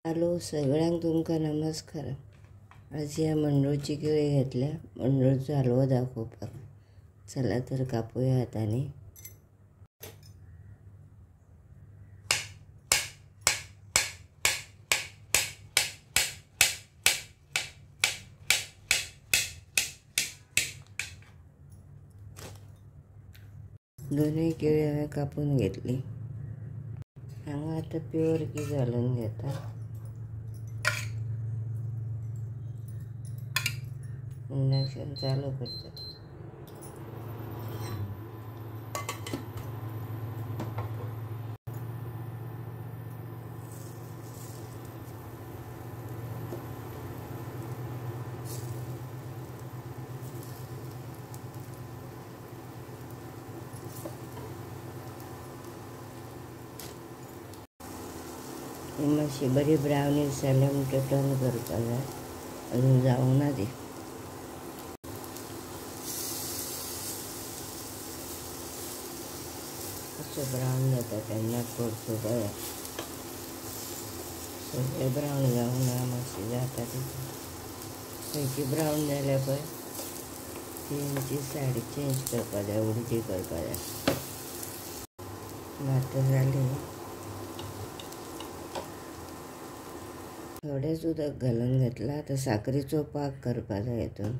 Hello सगळ्यांक तुमकां नमस्कार। आज ह्या मंडळची केळी घेतल्या मंडळचो हलवो दाखोवपाक। चला तर कापूया हातांनी। दोन्ही केळी हांवें कापून घेतली। हांगा आतां प्युअर की घालून घेता। इंडक्शन चालू करता। मातशी बरी ब्रावनीश जाल्या म्हणटकीर टर्न करपाक जाय। अजून जावंक ना ती। असो ब्रावन जाता तेन्ना परतूवपाक जाय। सगळें ब्रावन जावंक ना, मातशी जाता ती। खंयची ब्रावन जाल्या पळय तेंची सायड चेंज करपाक जाय, उलटी करपाक जाय। आतां जाली। थोडेंच उदक घालून घेतलां। आतां साकरीचो पाक करपाक जाय। हितून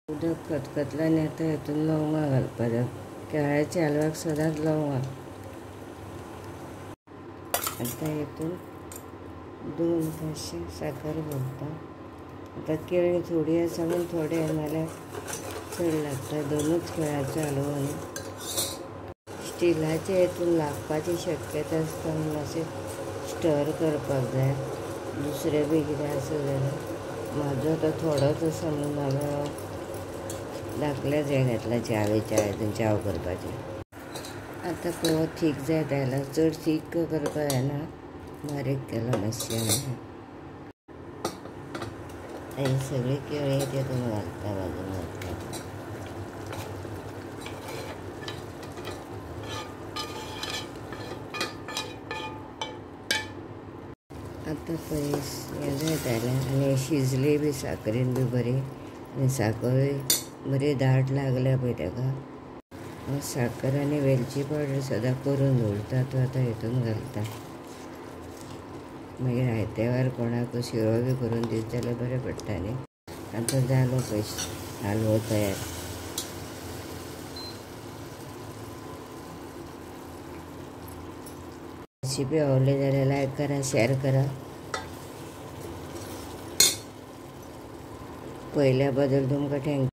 उदक खतखतलें आनी आतां हितून लवंगां घालपाक जाय। केळ्याच्या हलव्याक सदांच लवंगां। आतां हितून 2 काशी साकर घालता। आतां केळी थोडी आसा म्हणून थोडे नाल्यार चड लागता। 2च केळ्याचो हलवो न्ही। स्टिलाच्या हितून लागपाची शक्यता आसता म्हणून मातशें स्टर करपाक जाय। दुसरें बी कितें आसा जाल्यार म्हाजो आतां थोडोच आसा म्हणून हांवें धाकलेंच हें घेतलां च्यावेच्या हितून च्याव करपाचें। आतां पळय हो थीक जायत आयला। चड थीक करपाक जायना, बारीक केलो मातशें हांवें। ही सगळी केळी तितून घालता, भाजून घालता। आतां पळय हें जायत आयलें आनी शिजली बी साकरीन बी बरी आनी साकरूय बरी दाट लागल्या पळय ताका। साकर आनी वेलची पावडर सदां करून दवरता तो आतां हितून घालता। मागीर आयतेवार कोणाक शिरो बी करून दीत जाल्यार बरें पडटा न्ही। आतां जालो पळय हलवो तयार। रेसिपी आवडली जाल्यार लायक करा, शेअर करा। पळयल्या बद्दल तुमकां थँक्यू।